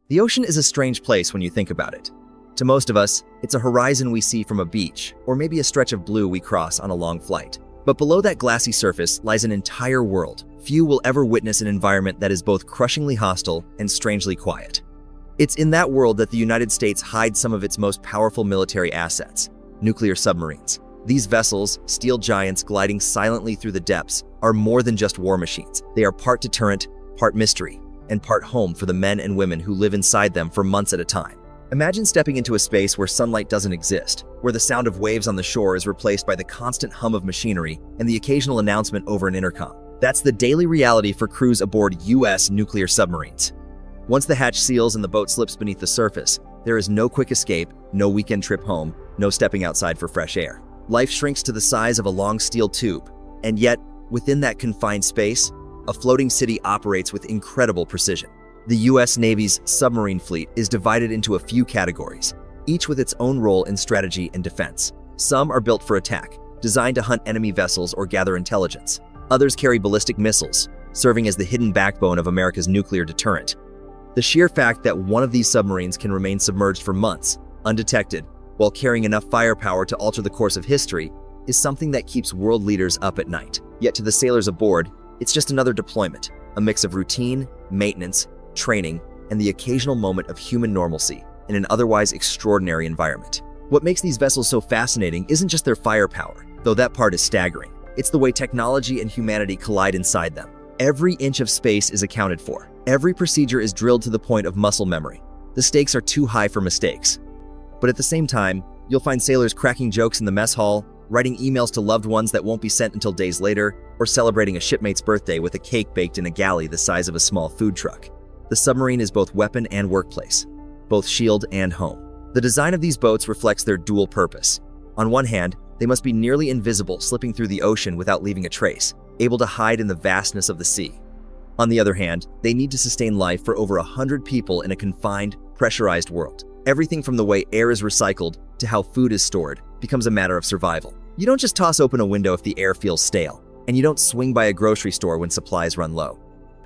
The ocean is a strange place when you think about it. To most of us, it's a horizon we see from a beach, or maybe a stretch of blue we cross on a long flight. But below that glassy surface lies an entire world. Few will ever witness an environment that is both crushingly hostile and strangely quiet. It's in that world that the United States hides some of its most powerful military assets: nuclear submarines. These vessels, steel giants gliding silently through the depths, are more than just war machines. They are part deterrent, part mystery, and part home for the men and women who live inside them for months at a time. Imagine stepping into a space where sunlight doesn't exist, where the sound of waves on the shore is replaced by the constant hum of machinery and the occasional announcement over an intercom. That's the daily reality for crews aboard U.S. nuclear submarines. Once the hatch seals and the boat slips beneath the surface, there is no quick escape, no weekend trip home, no stepping outside for fresh air. Life shrinks to the size of a long steel tube, and yet, within that confined space, a floating city operates with incredible precision. The U.S. Navy's submarine fleet is divided into a few categories, each with its own role in strategy and defense. Some are built for attack, designed to hunt enemy vessels or gather intelligence. Others carry ballistic missiles, serving as the hidden backbone of America's nuclear deterrent. The sheer fact that one of these submarines can remain submerged for months, undetected, while carrying enough firepower to alter the course of history, is something that keeps world leaders up at night. Yet to the sailors aboard, it's just another deployment, a mix of routine, maintenance, training, and the occasional moment of human normalcy in an otherwise extraordinary environment. What makes these vessels so fascinating isn't just their firepower, though that part is staggering. It's the way technology and humanity collide inside them. Every inch of space is accounted for. Every procedure is drilled to the point of muscle memory. The stakes are too high for mistakes. But at the same time, you'll find sailors cracking jokes in the mess hall, writing emails to loved ones that won't be sent until days later, or celebrating a shipmate's birthday with a cake baked in a galley the size of a small food truck. The submarine is both weapon and workplace, both shield and home. The design of these boats reflects their dual purpose. On one hand, they must be nearly invisible, slipping through the ocean without leaving a trace, able to hide in the vastness of the sea. On the other hand, they need to sustain life for over 100 people in a confined, pressurized world. Everything from the way air is recycled to how food is stored becomes a matter of survival. You don't just toss open a window if the air feels stale, and you don't swing by a grocery store when supplies run low.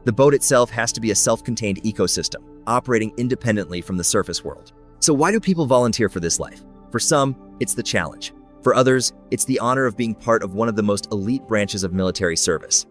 The boat itself has to be a self-contained ecosystem, operating independently from the surface world. So why do people volunteer for this life? For some, it's the challenge. For others, it's the honor of being part of one of the most elite branches of military service.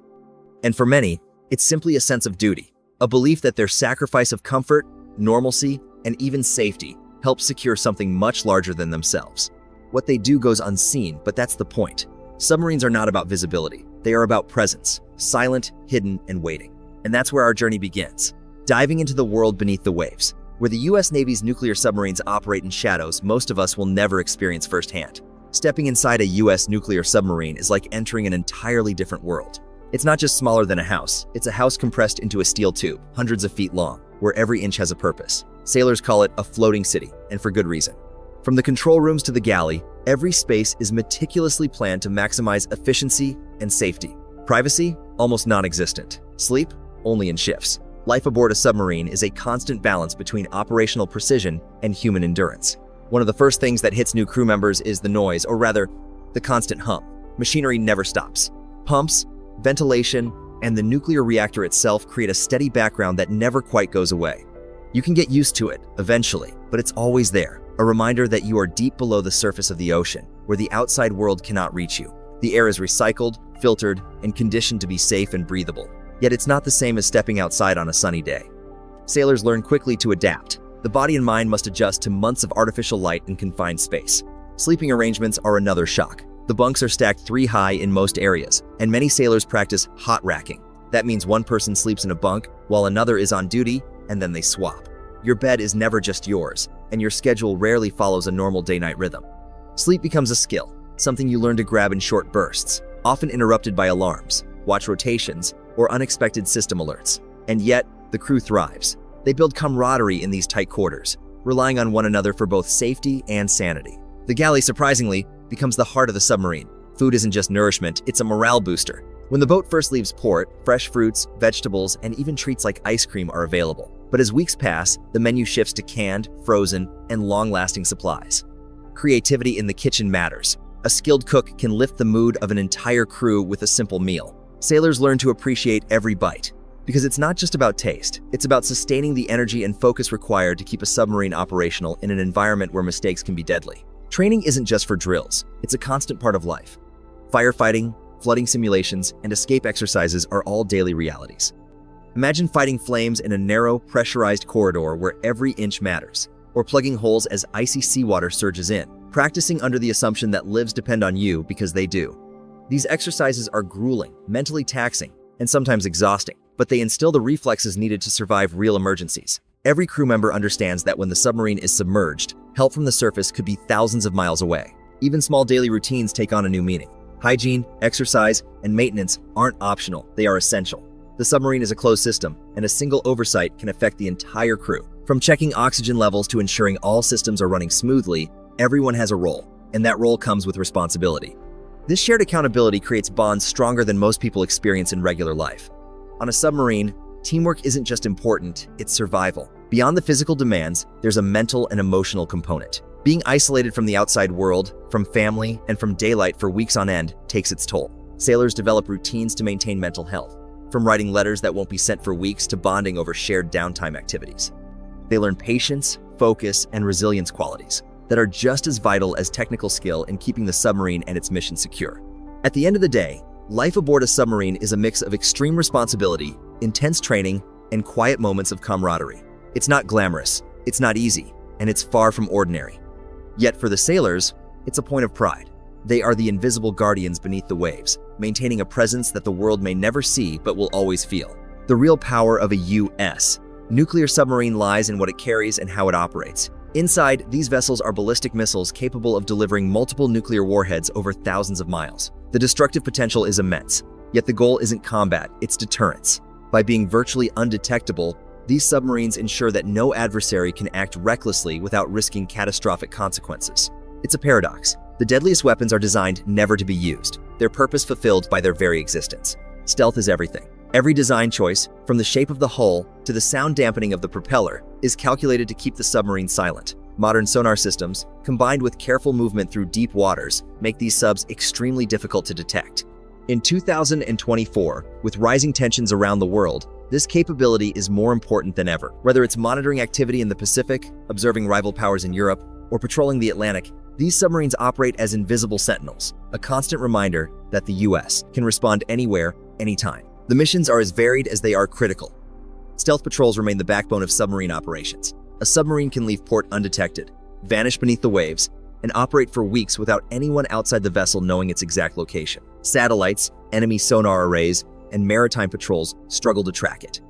And for many, it's simply a sense of duty, a belief that their sacrifice of comfort, normalcy, and even safety helps secure something much larger than themselves. What they do goes unseen, but that's the point. Submarines are not about visibility. They are about presence, silent, hidden, and waiting. And that's where our journey begins, diving into the world beneath the waves, where the U.S. Navy's nuclear submarines operate in shadows most of us will never experience firsthand. Stepping inside a U.S. nuclear submarine is like entering an entirely different world. It's not just smaller than a house, it's a house compressed into a steel tube, hundreds of feet long, where every inch has a purpose. Sailors call it a floating city, and for good reason. From the control rooms to the galley, every space is meticulously planned to maximize efficiency and safety. Privacy? Almost non-existent. Sleep? Only in shifts. Life aboard a submarine is a constant balance between operational precision and human endurance. One of the first things that hits new crew members is the noise, or rather, the constant hum. Machinery never stops. Pumps, ventilation, and the nuclear reactor itself create a steady background that never quite goes away. You can get used to it, eventually, but it's always there, a reminder that you are deep below the surface of the ocean, where the outside world cannot reach you. The air is recycled, filtered, and conditioned to be safe and breathable. Yet it's not the same as stepping outside on a sunny day. Sailors learn quickly to adapt. The body and mind must adjust to months of artificial light and confined space. Sleeping arrangements are another shock. The bunks are stacked 3 high in most areas, and many sailors practice hot racking. That means one person sleeps in a bunk while another is on duty, and then they swap. Your bed is never just yours, and your schedule rarely follows a normal day-night rhythm. Sleep becomes a skill, something you learn to grab in short bursts, often interrupted by alarms, watch rotations, or unexpected system alerts. And yet, the crew thrives. They build camaraderie in these tight quarters, relying on one another for both safety and sanity. The galley, surprisingly, becomes the heart of the submarine. Food isn't just nourishment, it's a morale booster. When the boat first leaves port, fresh fruits, vegetables, and even treats like ice cream are available. But as weeks pass, the menu shifts to canned, frozen, and long-lasting supplies. Creativity in the kitchen matters. A skilled cook can lift the mood of an entire crew with a simple meal. Sailors learn to appreciate every bite, Because it's not just about taste, it's about sustaining the energy and focus required to keep a submarine operational in an environment where mistakes can be deadly. Training isn't just for drills, it's a constant part of life. Firefighting, flooding simulations, and escape exercises are all daily realities. Imagine fighting flames in a narrow, pressurized corridor where every inch matters, or plugging holes as icy seawater surges in, practicing under the assumption that lives depend on you because they do. These exercises are grueling, mentally taxing, and sometimes exhausting, but they instill the reflexes needed to survive real emergencies. Every crew member understands that when the submarine is submerged, help from the surface could be thousands of miles away. Even small daily routines take on a new meaning. Hygiene, exercise, and maintenance aren't optional, they are essential. The submarine is a closed system, and a single oversight can affect the entire crew. From checking oxygen levels to ensuring all systems are running smoothly, everyone has a role, and that role comes with responsibility. This shared accountability creates bonds stronger than most people experience in regular life. On a submarine, teamwork isn't just important, it's survival. Beyond the physical demands, there's a mental and emotional component. Being isolated from the outside world, from family, and from daylight for weeks on end takes its toll. Sailors develop routines to maintain mental health, from writing letters that won't be sent for weeks to bonding over shared downtime activities. They learn patience, focus, and resilience qualities that are just as vital as technical skill in keeping the submarine and its mission secure. At the end of the day, life aboard a submarine is a mix of extreme responsibility, intense training, and quiet moments of camaraderie. It's not glamorous, it's not easy, and it's far from ordinary. Yet for the sailors, it's a point of pride. They are the invisible guardians beneath the waves, maintaining a presence that the world may never see but will always feel. The real power of a U.S. nuclear submarine lies in what it carries and how it operates. Inside, these vessels are ballistic missiles capable of delivering multiple nuclear warheads over thousands of miles. The destructive potential is immense, yet the goal isn't combat, it's deterrence. By being virtually undetectable, these submarines ensure that no adversary can act recklessly without risking catastrophic consequences. It's a paradox. The deadliest weapons are designed never to be used, their purpose fulfilled by their very existence. Stealth is everything. Every design choice, from the shape of the hull to the sound dampening of the propeller, is calculated to keep the submarine silent. Modern sonar systems, combined with careful movement through deep waters, make these subs extremely difficult to detect. In 2024, with rising tensions around the world, this capability is more important than ever. Whether it's monitoring activity in the Pacific, observing rival powers in Europe, or patrolling the Atlantic, these submarines operate as invisible sentinels, a constant reminder that the U.S. can respond anywhere, anytime. The missions are as varied as they are critical. Stealth patrols remain the backbone of submarine operations. A submarine can leave port undetected, vanish beneath the waves, and operate for weeks without anyone outside the vessel knowing its exact location. Satellites, enemy sonar arrays, and maritime patrols struggle to track it.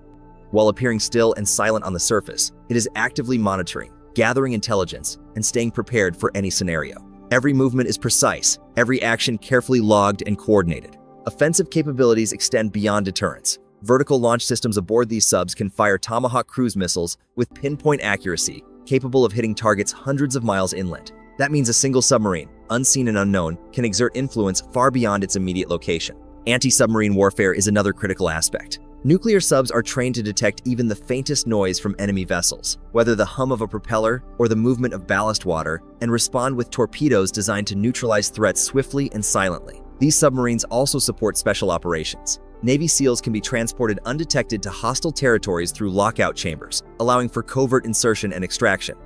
While appearing still and silent on the surface, it is actively monitoring, gathering intelligence, and staying prepared for any scenario. Every movement is precise, every action carefully logged and coordinated. Offensive capabilities extend beyond deterrence. Vertical launch systems aboard these subs can fire Tomahawk cruise missiles with pinpoint accuracy, capable of hitting targets hundreds of miles inland. That means a single submarine, unseen and unknown, can exert influence far beyond its immediate location. Anti-submarine warfare is another critical aspect. Nuclear subs are trained to detect even the faintest noise from enemy vessels, whether the hum of a propeller or the movement of ballast water, and respond with torpedoes designed to neutralize threats swiftly and silently. These submarines also support special operations. Navy SEALs can be transported undetected to hostile territories through lockout chambers, allowing for covert insertion and extraction.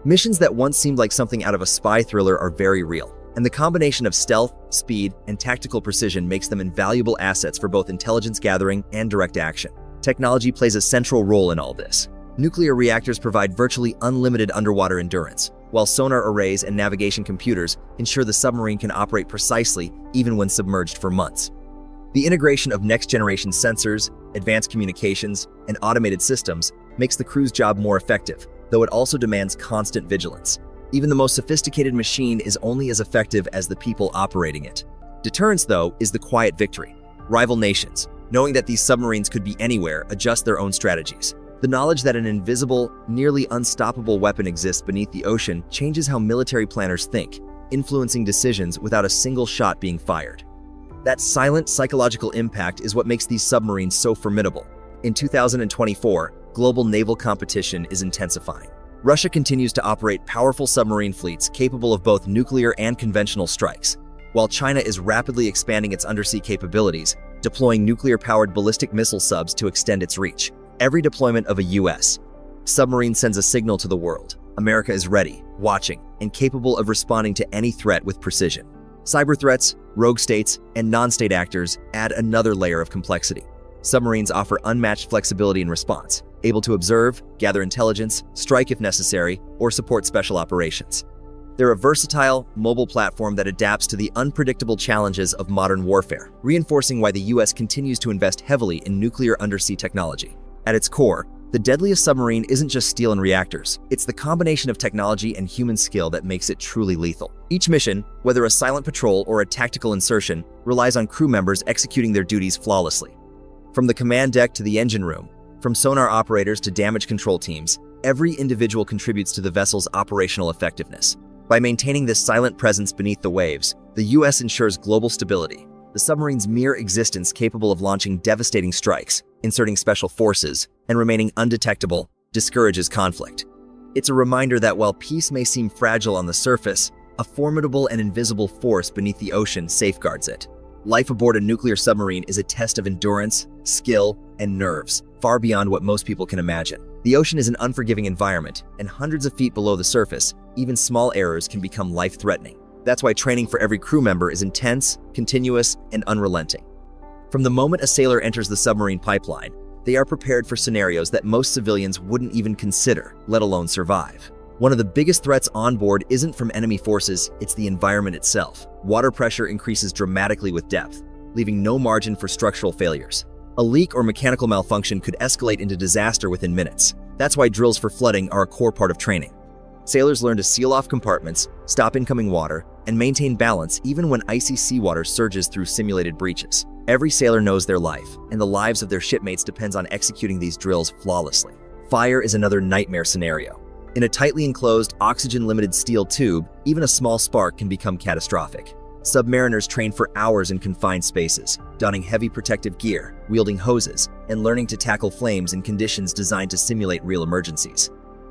Missions that once seemed like something out of a spy thriller are very real, and the combination of stealth, speed, and tactical precision makes them invaluable assets for both intelligence gathering and direct action. Technology plays a central role in all this. Nuclear reactors provide virtually unlimited underwater endurance, while sonar arrays and navigation computers ensure the submarine can operate precisely even when submerged for months. The integration of next-generation sensors, advanced communications, and automated systems makes the crew's job more effective, though it also demands constant vigilance. Even the most sophisticated machine is only as effective as the people operating it. Deterrence, though, is the quiet victory. Rival nations, knowing that these submarines could be anywhere, adjust their own strategies. The knowledge that an invisible, nearly unstoppable weapon exists beneath the ocean changes how military planners think, influencing decisions without a single shot being fired. That silent psychological impact is what makes these submarines so formidable. In 2024, global naval competition is intensifying. Russia continues to operate powerful submarine fleets capable of both nuclear and conventional strikes. While China is rapidly expanding its undersea capabilities, deploying nuclear-powered ballistic missile subs to extend its reach. Every deployment of a U.S. submarine sends a signal to the world. America is ready, watching, and capable of responding to any threat with precision. Cyber threats, rogue states, and non-state actors add another layer of complexity. Submarines offer unmatched flexibility in response, able to observe, gather intelligence, strike if necessary, or support special operations. They're a versatile, mobile platform that adapts to the unpredictable challenges of modern warfare, reinforcing why the U.S. continues to invest heavily in nuclear undersea technology. At its core, the Deadliest submarine isn't just steel and reactors, it's the combination of technology and human skill that makes it truly lethal. Each mission, whether a silent patrol or a tactical insertion, relies on crew members executing their duties flawlessly. From the command deck to the engine room, from sonar operators to damage control teams, every individual contributes to the vessel's operational effectiveness. By maintaining this silent presence beneath the waves, the U.S. ensures global stability. The submarine's mere existence capable of launching devastating strikes, inserting special forces, and remaining undetectable discourages conflict. It's a reminder that while peace may seem fragile on the surface, a formidable and invisible force beneath the ocean safeguards it. Life aboard a nuclear submarine is a test of endurance, skill, and nerves, far beyond what most people can imagine. The ocean is an unforgiving environment, and hundreds of feet below the surface, even small errors can become life-threatening. That's why training for every crew member is intense, continuous, and unrelenting. From the moment a sailor enters the submarine pipeline, they are prepared for scenarios that most civilians wouldn't even consider, let alone survive. One of the biggest threats on board isn't from enemy forces, it's the environment itself. Water pressure increases dramatically with depth, leaving no margin for structural failures. A leak or mechanical malfunction could escalate into disaster within minutes. That's why drills for flooding are a core part of training. Sailors learn to seal off compartments, stop incoming water, and maintain balance even when icy seawater surges through simulated breaches. Every sailor knows their life, and the lives of their shipmates depends on executing these drills flawlessly. Fire is another nightmare scenario. In a tightly enclosed, oxygen-limited steel tube, even a small spark can become catastrophic. Submariners train for hours in confined spaces, donning heavy protective gear, wielding hoses, and learning to tackle flames in conditions designed to simulate real emergencies.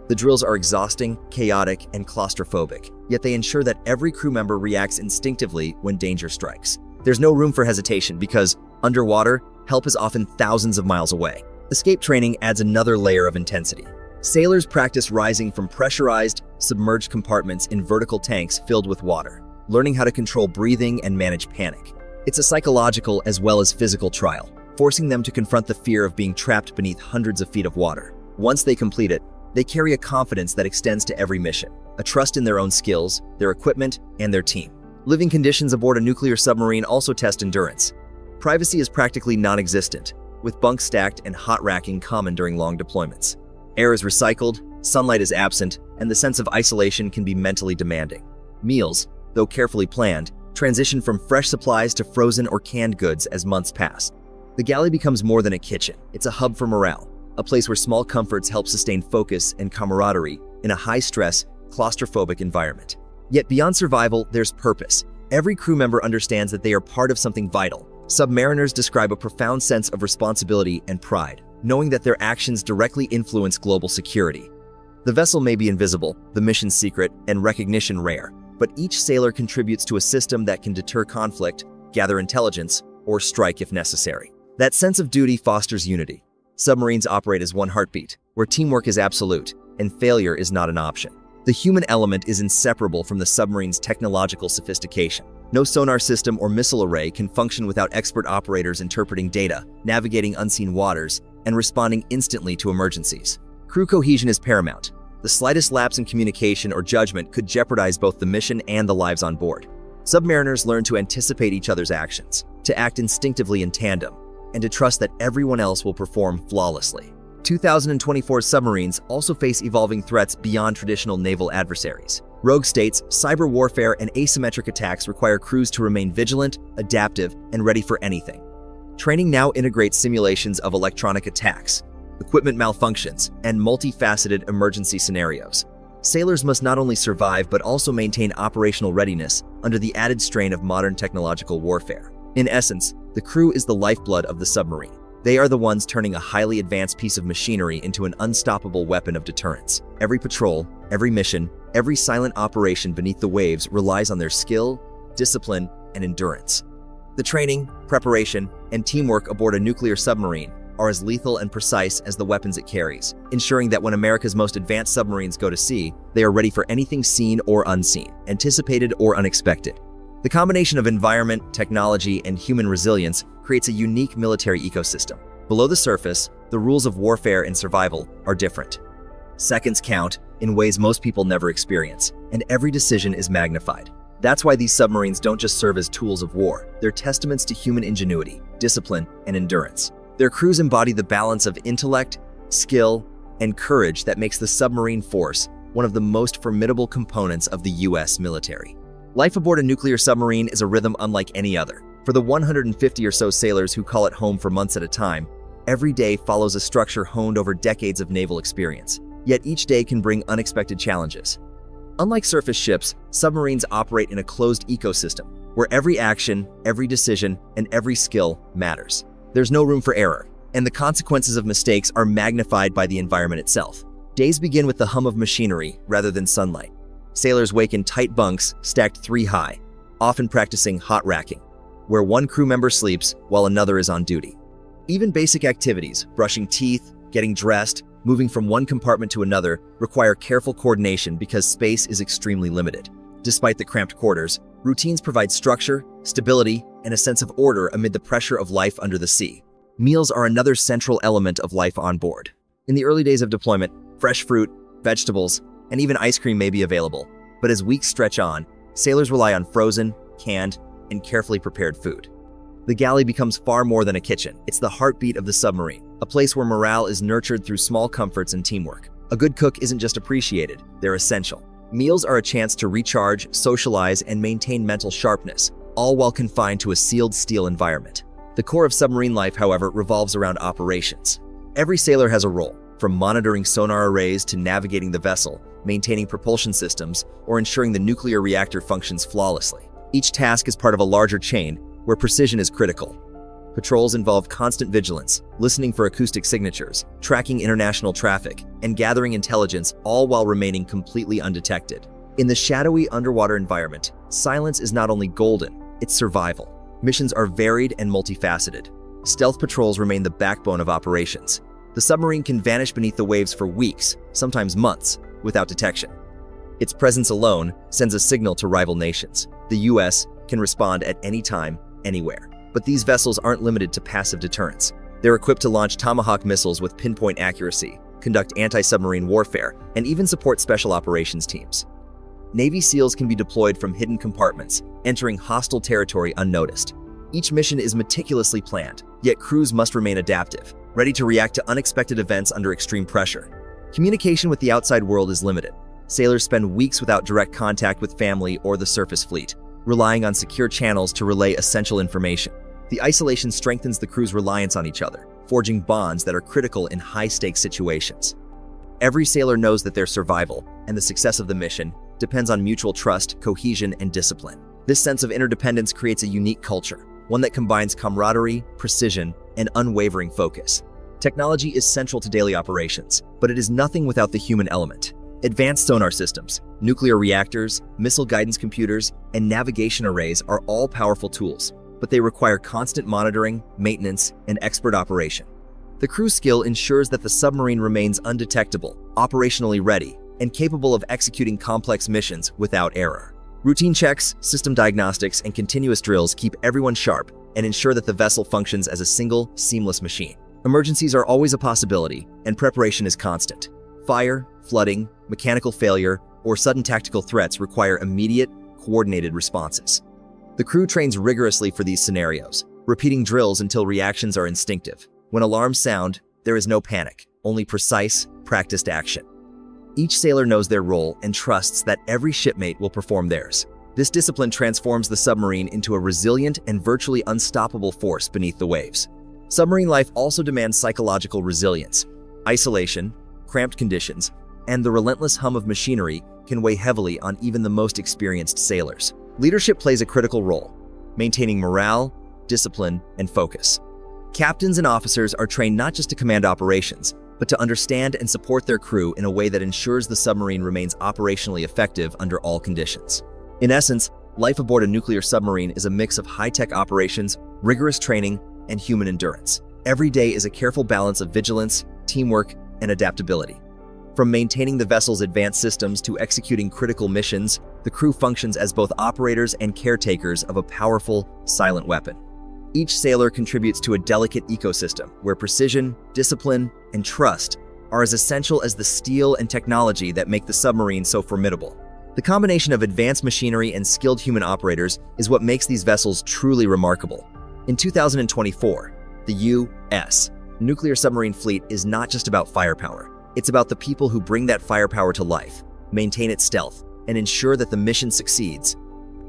The drills are exhausting, chaotic, and claustrophobic, yet they ensure that every crew member reacts instinctively when danger strikes. There's no room for hesitation because, underwater, help is often thousands of miles away. Escape training adds another layer of intensity. Sailors practice rising from pressurized, submerged compartments in vertical tanks filled with water, learning how to control breathing and manage panic. It's a psychological as well as physical trial, forcing them to confront the fear of being trapped beneath hundreds of feet of water. Once they complete it, they carry a confidence that extends to every mission, a trust in their own skills, their equipment, and their team. Living conditions aboard a nuclear submarine also test endurance. Privacy is practically non-existent, with bunks stacked and hot racking common during long deployments. Air is recycled, sunlight is absent, and the sense of isolation can be mentally demanding. Meals, though carefully planned, transition from fresh supplies to frozen or canned goods as months pass. The galley becomes more than a kitchen, it's a hub for morale, a place where small comforts help sustain focus and camaraderie in a high-stress, claustrophobic environment. Yet beyond survival, there's purpose. Every crew member understands that they are part of something vital. Submariners describe a profound sense of responsibility and pride, knowing that their actions directly influence global security. The vessel may be invisible, the mission secret, and recognition rare, but each sailor contributes to a system that can deter conflict, gather intelligence, or strike if necessary. That sense of duty fosters unity. Submarines operate as one heartbeat, where teamwork is absolute, and failure is not an option. The human element is inseparable from the submarine's technological sophistication. No sonar system or missile array can function without expert operators interpreting data, navigating unseen waters, and responding instantly to emergencies. Crew cohesion is paramount. The slightest lapse in communication or judgment could jeopardize both the mission and the lives on board. Submariners learn to anticipate each other's actions, to act instinctively in tandem, and to trust that everyone else will perform flawlessly. 2024 submarines also face evolving threats beyond traditional naval adversaries. Rogue states, cyber warfare, and asymmetric attacks require crews to remain vigilant, adaptive, and ready for anything. Training now integrates simulations of electronic attacks, equipment malfunctions, and multifaceted emergency scenarios. Sailors must not only survive but also maintain operational readiness under the added strain of modern technological warfare. In essence, the crew is the lifeblood of the submarine. They are the ones turning a highly advanced piece of machinery into an unstoppable weapon of deterrence. Every patrol, every mission, every silent operation beneath the waves relies on their skill, discipline, and endurance. The training, preparation, and teamwork aboard a nuclear submarine are as lethal and precise as the weapons it carries, ensuring that when America's most advanced submarines go to sea, they are ready for anything seen or unseen, anticipated or unexpected. The combination of environment, technology, and human resilience creates a unique military ecosystem. Below the surface, the rules of warfare and survival are different. Seconds count in ways most people never experience, and every decision is magnified. That's why these submarines don't just serve as tools of war, they're testaments to human ingenuity, discipline, and endurance. Their crews embody the balance of intellect, skill, and courage that makes the submarine force one of the most formidable components of the U.S. military. Life aboard a nuclear submarine is a rhythm unlike any other. For the 150 or so sailors who call it home for months at a time, every day follows a structure honed over decades of naval experience. Yet each day can bring unexpected challenges. Unlike surface ships, submarines operate in a closed ecosystem, where every action, every decision, and every skill matters. There's no room for error, and the consequences of mistakes are magnified by the environment itself. Days begin with the hum of machinery rather than sunlight. Sailors wake in tight bunks stacked 3 high, often practicing hot racking, where one crew member sleeps while another is on duty. Even basic activities, brushing teeth, getting dressed, moving from one compartment to another, require careful coordination because space is extremely limited. Despite the cramped quarters, routines provide structure, stability, and a sense of order amid the pressure of life under the sea. Meals are another central element of life on board. In the early days of deployment, fresh fruit, vegetables, and even ice cream may be available, but as weeks stretch on, sailors rely on frozen, canned, and carefully prepared food. The galley becomes far more than a kitchen. It's the heartbeat of the submarine, a place where morale is nurtured through small comforts and teamwork. A good cook isn't just appreciated, they're essential. Meals are a chance to recharge, socialize, and maintain mental sharpness, all while confined to a sealed steel environment. The core of submarine life, however, revolves around operations. Every sailor has a role, from monitoring sonar arrays to navigating the vessel, maintaining propulsion systems, or ensuring the nuclear reactor functions flawlessly. Each task is part of a larger chain where precision is critical. Patrols involve constant vigilance, listening for acoustic signatures, tracking international traffic, and gathering intelligence, all while remaining completely undetected. In the shadowy underwater environment, silence is not only golden, it's survival. Missions are varied and multifaceted. Stealth patrols remain the backbone of operations. The submarine can vanish beneath the waves for weeks, sometimes months, without detection. Its presence alone sends a signal to rival nations. The U.S. can respond at any time, anywhere. But these vessels aren't limited to passive deterrence. They're equipped to launch Tomahawk missiles with pinpoint accuracy, conduct anti-submarine warfare, and even support special operations teams. Navy SEALs can be deployed from hidden compartments, entering hostile territory unnoticed. Each mission is meticulously planned, yet crews must remain adaptive, ready to react to unexpected events under extreme pressure. Communication with the outside world is limited. Sailors spend weeks without direct contact with family or the surface fleet, relying on secure channels to relay essential information. The isolation strengthens the crew's reliance on each other, forging bonds that are critical in high-stakes situations. Every sailor knows that their survival and the success of the mission depends on mutual trust, cohesion, and discipline. This sense of interdependence creates a unique culture, one that combines camaraderie, precision, and unwavering focus. Technology is central to daily operations, but it is nothing without the human element. Advanced sonar systems, nuclear reactors, missile guidance computers, and navigation arrays are all powerful tools, but they require constant monitoring, maintenance, and expert operation. The crew's skill ensures that the submarine remains undetectable, operationally ready, and capable of executing complex missions without error. Routine checks, system diagnostics, and continuous drills keep everyone sharp and ensure that the vessel functions as a single, seamless machine. Emergencies are always a possibility, and preparation is constant. Fire, flooding, mechanical failure, or sudden tactical threats require immediate, coordinated responses. The crew trains rigorously for these scenarios, repeating drills until reactions are instinctive. When alarms sound, there is no panic, only precise, practiced action. Each sailor knows their role and trusts that every shipmate will perform theirs. This discipline transforms the submarine into a resilient and virtually unstoppable force beneath the waves. Submarine life also demands psychological resilience. Isolation, cramped conditions, and the relentless hum of machinery can weigh heavily on even the most experienced sailors. Leadership plays a critical role, maintaining morale, discipline, and focus. Captains and officers are trained not just to command operations, but to understand and support their crew in a way that ensures the submarine remains operationally effective under all conditions. In essence, Life aboard a nuclear submarine is a mix of high-tech operations, rigorous training, and human endurance. Every day is a careful balance of vigilance, teamwork, and adaptability. From maintaining the vessel's advanced systems to executing critical missions, the crew functions as both operators and caretakers of a powerful, silent weapon. Each sailor contributes to a delicate ecosystem where precision, discipline, and trust are as essential as the steel and technology that make the submarine so formidable. The combination of advanced machinery and skilled human operators is what makes these vessels truly remarkable. In 2024, the U.S. nuclear submarine fleet is not just about firepower. It's about the people who bring that firepower to life, maintain its stealth, and ensure that the mission succeeds,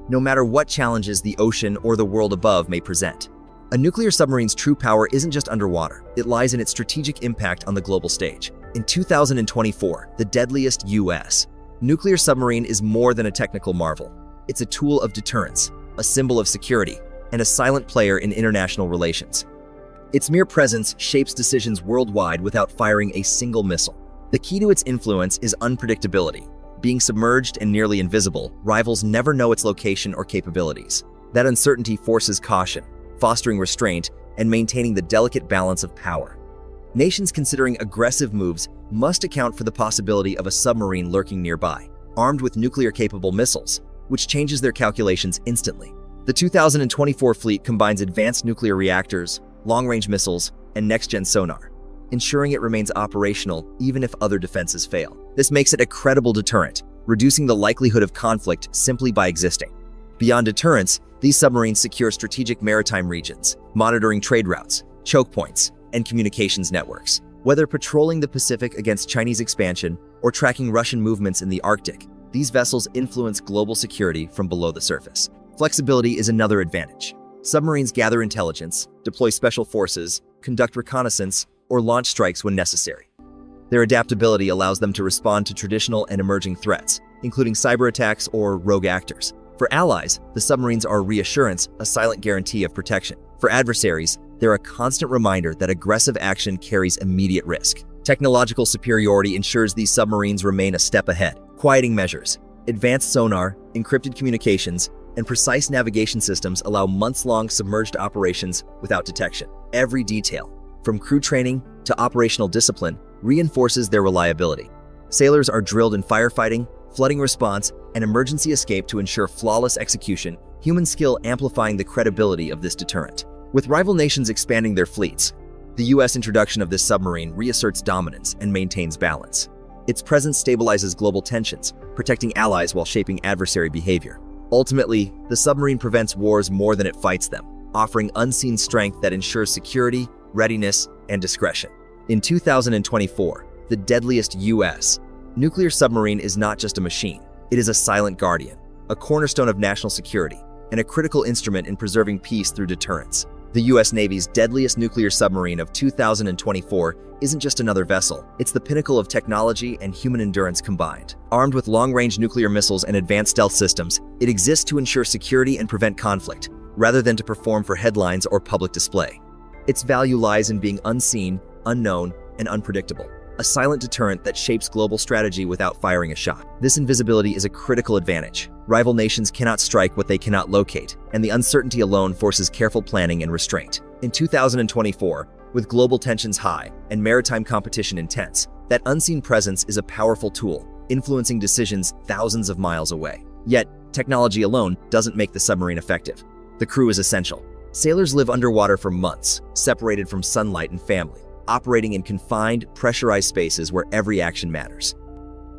no matter what challenges the ocean or the world above may present. A nuclear submarine's true power isn't just underwater, it lies in its strategic impact on the global stage. In 2024, the Deadliest U.S. nuclear submarine is more than a technical marvel. It's a tool of deterrence, a symbol of security, and a silent player in international relations. Its mere presence shapes decisions worldwide without firing a single missile. The key to its influence is unpredictability. Being submerged and nearly invisible, rivals never know its location or capabilities. That uncertainty forces caution, fostering restraint and maintaining the delicate balance of power. Nations considering aggressive moves must account for the possibility of a submarine lurking nearby, armed with nuclear-capable missiles, which changes their calculations instantly. The 2024 fleet combines advanced nuclear reactors, long-range missiles, and next-gen sonar, ensuring it remains operational even if other defenses fail. This makes it a credible deterrent, reducing the likelihood of conflict simply by existing. Beyond deterrence, these submarines secure strategic maritime regions, monitoring trade routes, choke points, and communications networks. Whether patrolling the Pacific against Chinese expansion or tracking Russian movements in the Arctic, these vessels influence global security from below the surface. Flexibility is another advantage. Submarines gather intelligence, deploy special forces, conduct reconnaissance, or launch strikes when necessary. Their adaptability allows them to respond to traditional and emerging threats, including cyber attacks or rogue actors. For allies, the submarines are a reassurance, a silent guarantee of protection. For adversaries, they're a constant reminder that aggressive action carries immediate risk. Technological superiority ensures these submarines remain a step ahead. Quieting measures, advanced sonar, encrypted communications, and precise navigation systems allow months-long submerged operations without detection. Every detail, from crew training to operational discipline, reinforces their reliability. Sailors are drilled in firefighting, flooding response, and emergency escape to ensure flawless execution, human skill amplifying the credibility of this deterrent. With rival nations expanding their fleets, the U.S. introduction of this submarine reasserts dominance and maintains balance. Its presence stabilizes global tensions, protecting allies while shaping adversary behavior. Ultimately, the submarine prevents wars more than it fights them, offering unseen strength that ensures security, readiness, and discretion. In 2024, the Deadliest U.S. nuclear submarine is not just a machine. It is a silent guardian, a cornerstone of national security, and a critical instrument in preserving peace through deterrence. The U.S. Navy's Deadliest nuclear submarine of 2024 isn't just another vessel, it's the pinnacle of technology and human endurance combined. Armed with long-range nuclear missiles and advanced stealth systems, it exists to ensure security and prevent conflict, rather than to perform for headlines or public display. Its value lies in being unseen, unknown, and unpredictable, a silent deterrent that shapes global strategy without firing a shot. This invisibility is a critical advantage. Rival nations cannot strike what they cannot locate, and the uncertainty alone forces careful planning and restraint. In 2024, with global tensions high and maritime competition intense, that unseen presence is a powerful tool, influencing decisions thousands of miles away. Yet, technology alone doesn't make the submarine effective. The crew is essential. Sailors live underwater for months, separated from sunlight and family, operating in confined, pressurized spaces where every action matters.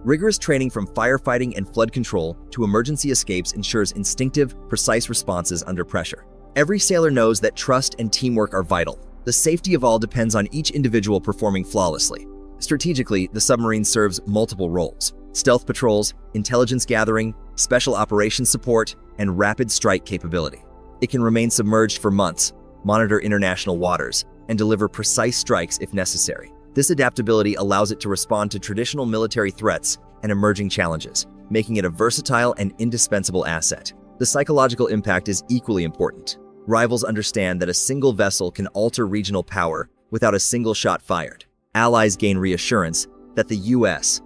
Rigorous training from firefighting and flood control to emergency escapes ensures instinctive, precise responses under pressure. Every sailor knows that trust and teamwork are vital. The safety of all depends on each individual performing flawlessly. Strategically, the submarine serves multiple roles: stealth patrols, intelligence gathering, special operations support, and rapid strike capability. It can remain submerged for months, monitor international waters, and deliver precise strikes if necessary. This adaptability allows it to respond to traditional military threats and emerging challenges, making it a versatile and indispensable asset. The psychological impact is equally important. Rivals understand that a single vessel can alter regional power without a single shot fired. Allies gain reassurance that the U.S.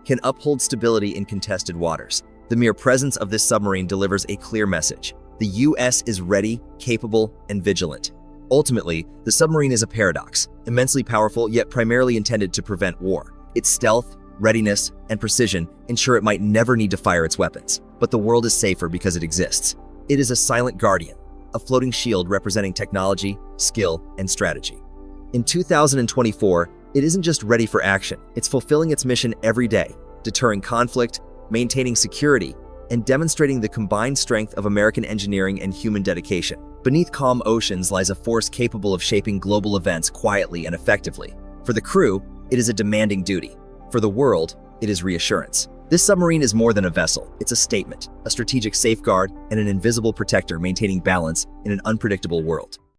can uphold stability in contested waters. The mere presence of this submarine delivers a clear message. The US is ready, capable, and vigilant. Ultimately, the submarine is a paradox, immensely powerful yet primarily intended to prevent war. Its stealth, readiness, and precision ensure it might never need to fire its weapons. But the world is safer because it exists. It is a silent guardian, a floating shield representing technology, skill, and strategy. In 2024, it isn't just ready for action, it's fulfilling its mission every day, deterring conflict, maintaining security, and demonstrating the combined strength of American engineering and human dedication. Beneath calm oceans lies a force capable of shaping global events quietly and effectively. For the crew, it is a demanding duty. For the world, it is reassurance. This submarine is more than a vessel. It's a statement, a strategic safeguard, and an invisible protector maintaining balance in an unpredictable world.